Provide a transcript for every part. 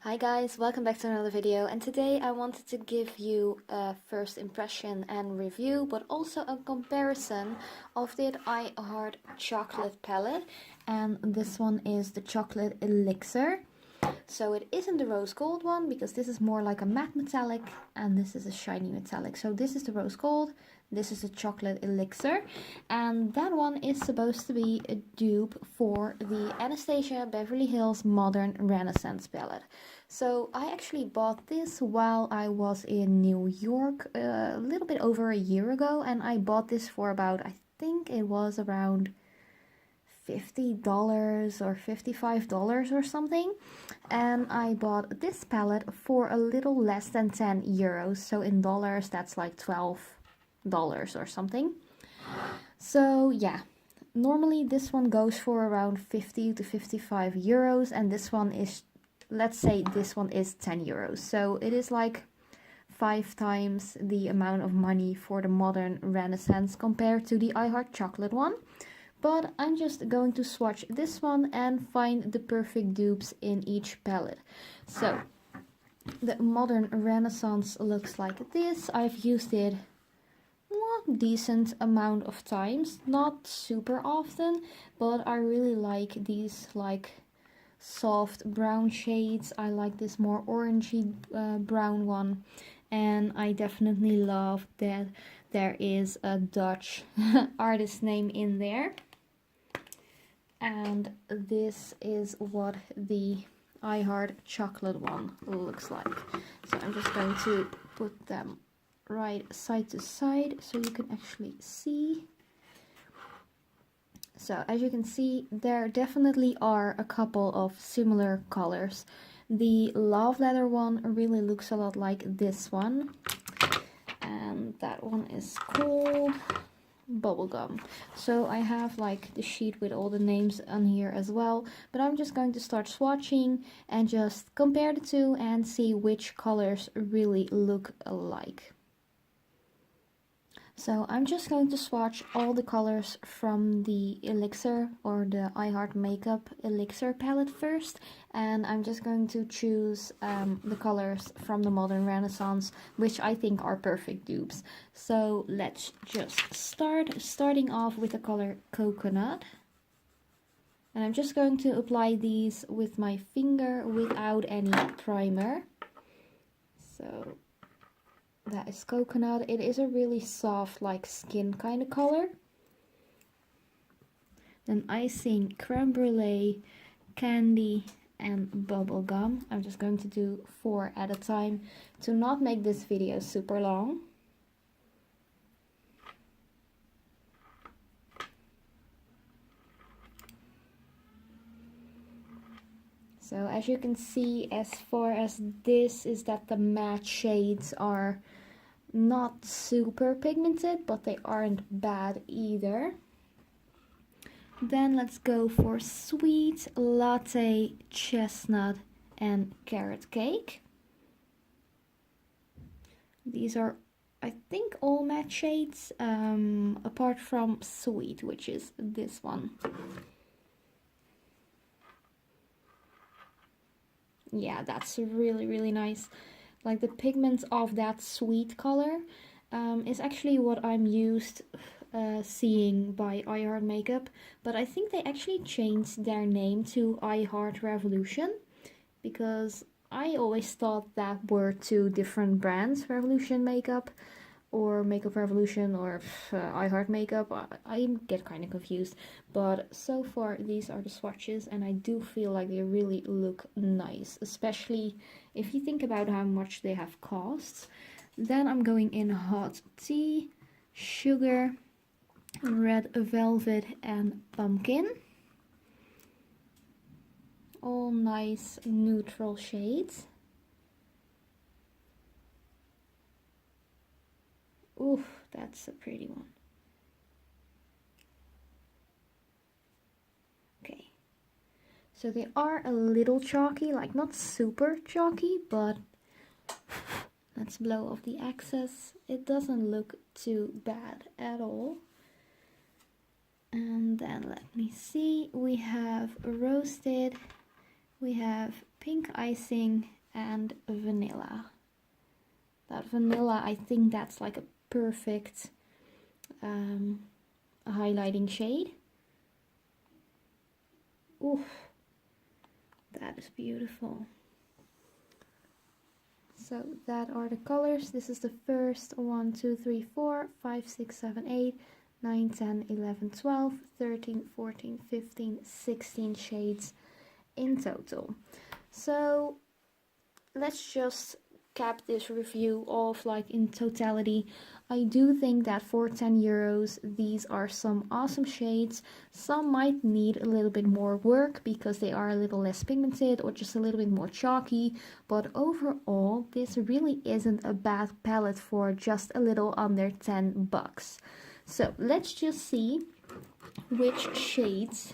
Hi guys, welcome back to another video, and today I wanted to give you a first impression and review, but also a comparison of the I Heart chocolate palette, and this one is the chocolate Elixir. So it isn't the rose gold one, because this is more like a matte metallic and this is a shiny metallic. So this is the rose gold, this is the chocolate Elixir, and that one is supposed to be a dupe for the Anastasia Beverly Hills Modern Renaissance palette. So I actually bought this while I was in New York a little bit over a year ago, and I bought this for about, I think it was around $50 or $55 or something, and I bought this palette for a little less than 10 euros, so in dollars that's like $12 or something. So yeah, normally this one goes for around 50 to 55 euros, and this one is, let's say this one is 10 euros, so it is like 5 times the amount of money for the Modern Renaissance compared to the I Heart chocolate one. But I'm just going to swatch this one and find the perfect dupes in each palette. So the Modern Renaissance looks like this. I've used it a decent amount of times, not super often, but I really like these like soft brown shades. I like this more orangey brown one, and I definitely love that there is a Dutch artist name in there. And this is what the I Heart chocolate one looks like. So I'm just going to put them right side to side so you can actually see. So as you can see, there definitely are a couple of similar colors. The Love Letter one really looks a lot like this one, and that one is called Bubblegum. So I have like the sheet with all the names on here as well, but I'm just going to start swatching and just compare the two and see which colors really look alike. So I'm just going to swatch all the colors from the Elixir or the I Heart Makeup Elixir palette first, and I'm just going to choose the colors from the Modern Renaissance, which I think are perfect dupes. So let's just starting off with the color Coconut. And I'm just going to apply these with my finger without any primer. So that is Coconut. It is a really soft, like skin kind of color. Then Icing, Creme Brulee, Candy, and Bubblegum. I'm just going to do 4 at a time to not make this video super long. So as you can see, as far as this is that the matte shades are not super pigmented, but they aren't bad either. Then let's go for Sweet, Latte, Chestnut, and Carrot Cake. These are, I think, all matte shades, apart from Sweet, which is this one. Yeah, that's really nice. Like the pigments of that sweet color is actually what I'm used seeing by I Heart Makeup, but I think they actually changed their name to I Heart Revolution, because I always thought that were 2 different brands, Revolution Makeup or Makeup Revolution or I Heart Makeup. I get kind of confused, but so far these are the swatches, and I do feel like they really look nice, especially if you think about how much they have cost. Then I'm going in Hot Tea, Sugar, Red Velvet, and Pumpkin. All nice neutral shades. Oof, that's a pretty one. Okay. So they are a little chalky, like not super chalky, but let's blow off the excess. It doesn't look too bad at all. And then let me see, we have Roasted, we have Pink Icing, and vanilla. That vanilla, I think that's like a perfect highlighting shade. Oof, that is beautiful. So that are the colors. This is the first 1, 2, 3, 4, 5, 6, 7, 8, 9, 10, 11, 12, 13, 14, 15, 16 shades in total. So let's just cap this review off like in totality. I do think that for 10 euros these are some awesome shades. Some might need a little bit more work because they are a little less pigmented or just a little bit more chalky, but overall this really isn't a bad palette for just a little under 10 bucks. So let's just see which shades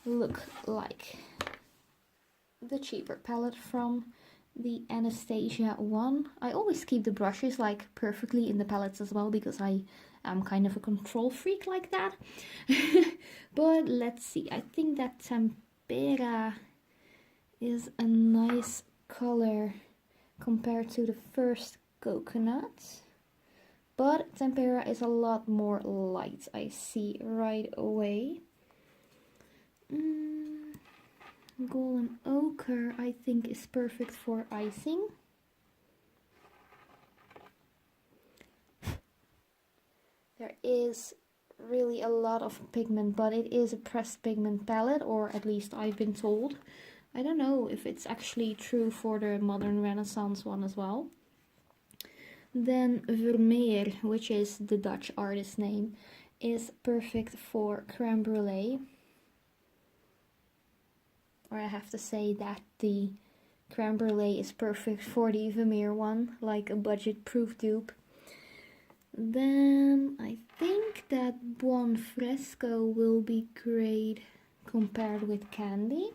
look like the cheaper palette from the Anastasia one. I always keep the brushes like perfectly in the palettes as well because I am kind of a control freak like that. But let's see, I think that Tempera is a nice color compared to the first Coconut, but Tempera is a lot more light, I see right away. Golden Ochre I think is perfect for icing. There is really a lot of pigment, but it is a pressed pigment palette, or at least I've been told. I don't know if it's actually true for the Modern Renaissance one as well. Then Vermeer, which is the Dutch artist name, is perfect for creme brulee. Or I have to say that the creme brulee is perfect for the Vermeer one, like a budget-proof dupe. Then I think that Buon Fresco will be great compared with Candy.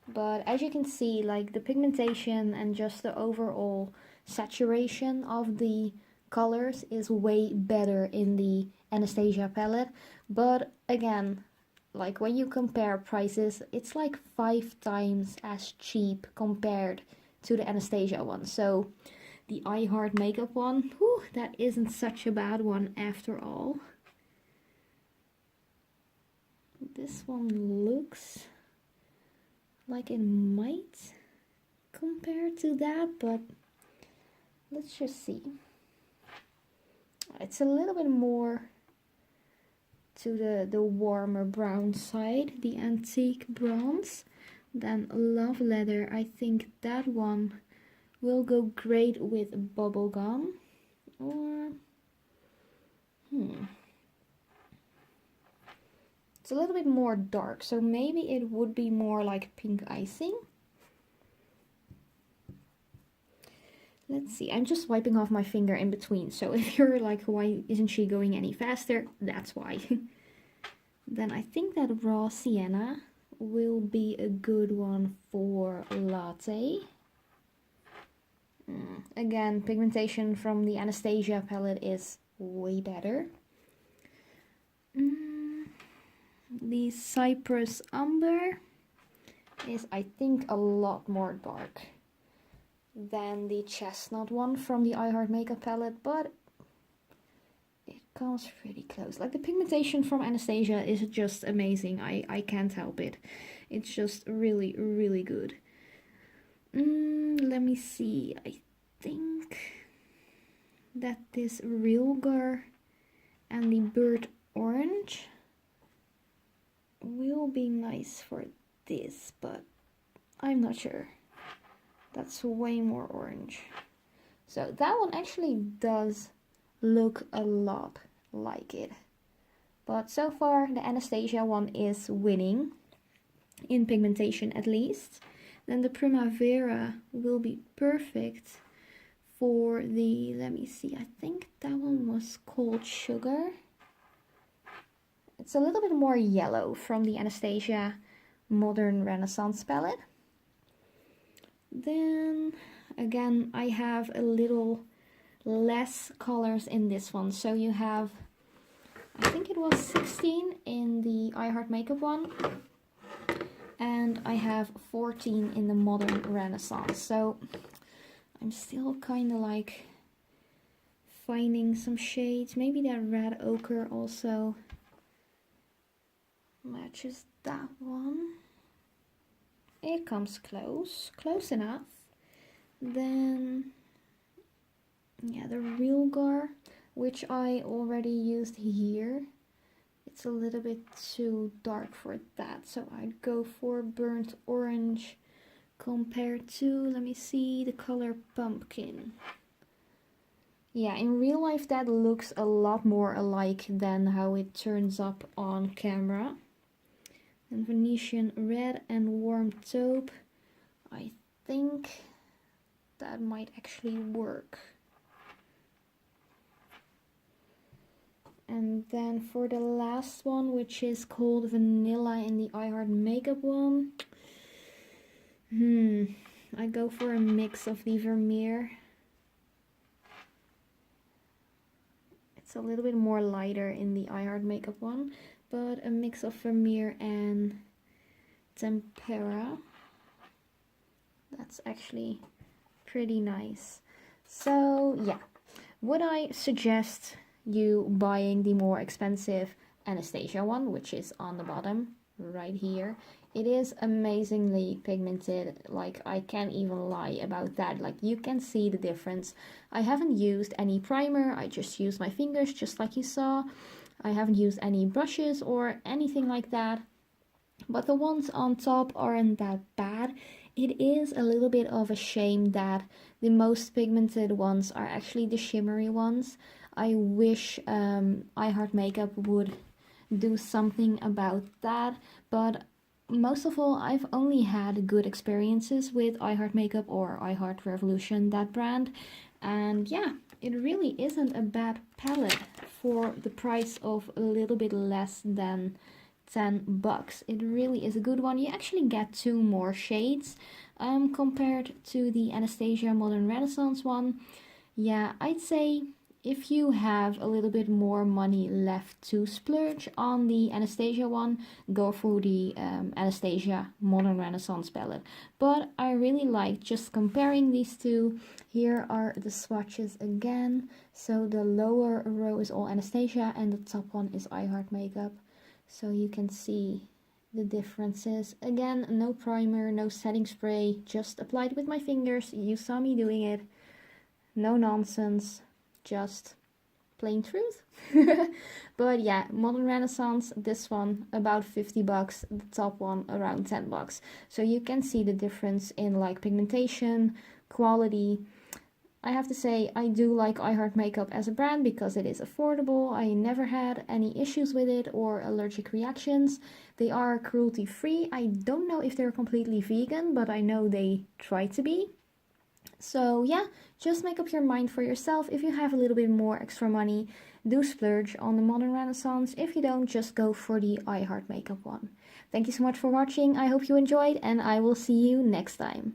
But as you can see, like the pigmentation and just the overall saturation of the colors is way better in the Anastasia palette. But again, like when you compare prices, it's like 5 times as cheap compared to the Anastasia one. So the I Heart makeup one, whew, that isn't such a bad one after all. This one looks like it might compare to that, but let's just see. It's a little bit more to the warmer brown side, the antique bronze. Then Love Leather, I think that one will go great with bubblegum. Or it's a little bit more dark, so maybe it would be more like pink icing. Let's see, I'm just wiping off my finger in between, so if you're like, why isn't she going any faster? That's why. Then I think that Raw Sienna will be a good one for latte. Again, pigmentation from the Anastasia palette is way better. The Cypress Umber is, I think, a lot more dark than the Chestnut one from the I Heart makeup palette, but it comes pretty close. Like the pigmentation from Anastasia is just amazing. I can't help it. It's just really, really good. Let me see. I think that this Realgar and the Burnt Orange will be nice for this, but I'm not sure. That's way more orange. So that one actually does look a lot like it. But so far the Anastasia one is winning, in pigmentation at least. Then the Primavera will be perfect for the, let me see, I think that one was called Sugar. It's a little bit more yellow from the Anastasia Modern Renaissance palette. Then again, I have a little less colors in this one. So you have, I think it was 16 in the I Heart makeup one. and I have 14 in the Modern Renaissance. So I'm still kind of like finding some shades. Maybe that red ochre also matches that one. It comes close enough. Then yeah, the real gar, which I already used here. It's a little bit too dark for that, so I'd go for burnt orange compared to, let me see, the color pumpkin. Yeah, in real life that looks a lot more alike than how it turns up on camera. And Venetian red and warm taupe, I think that might actually work. And then for the last one, which is called Vanilla in the I Heart Makeup one, I go for a mix of the Vermeer. It's a little bit more lighter in the I Heart Makeup one, but a mix of Vermeer and Tempera. That's actually pretty nice. So yeah, would I suggest you buying the more expensive Anastasia one, which is on the bottom right here? It is amazingly pigmented, like I can't even lie about that. Like you can see the difference. I haven't used any primer, I just used my fingers just like you saw. I haven't used any brushes or anything like that, but the ones on top aren't that bad. It is a little bit of a shame that the most pigmented ones are actually the shimmery ones. I wish I Heart Makeup would do something about that, but most of all, I've only had good experiences with I Heart Makeup or I Heart Revolution, that brand, and yeah, it really isn't a bad palette for the price of a little bit less than 10 bucks. It really is a good one. You actually get 2 more shades compared to the Anastasia Modern Renaissance one. Yeah, I'd say if you have a little bit more money left to splurge on the Anastasia one, go for the Anastasia Modern Renaissance palette. But I really like just comparing these two. Here are the swatches again. So the lower row is all Anastasia and the top one is I Heart Makeup. So you can see the differences. Again, no primer, no setting spray, just applied with my fingers. You saw me doing it. No nonsense, just plain truth. But yeah, Modern Renaissance, this one about 50 bucks, the top one around 10 bucks. So you can see the difference in like pigmentation, quality. I have to say, I do like I Heart Makeup as a brand because it is affordable. I never had any issues with it or allergic reactions. They are cruelty free. I don't know if they're completely vegan, but I know they try to be. So yeah, just make up your mind for yourself. If you have a little bit more extra money, do splurge on the Modern Renaissance. If you don't, just go for the I Heart Makeup one. Thank you so much for watching. I hope you enjoyed, and I will see you next time.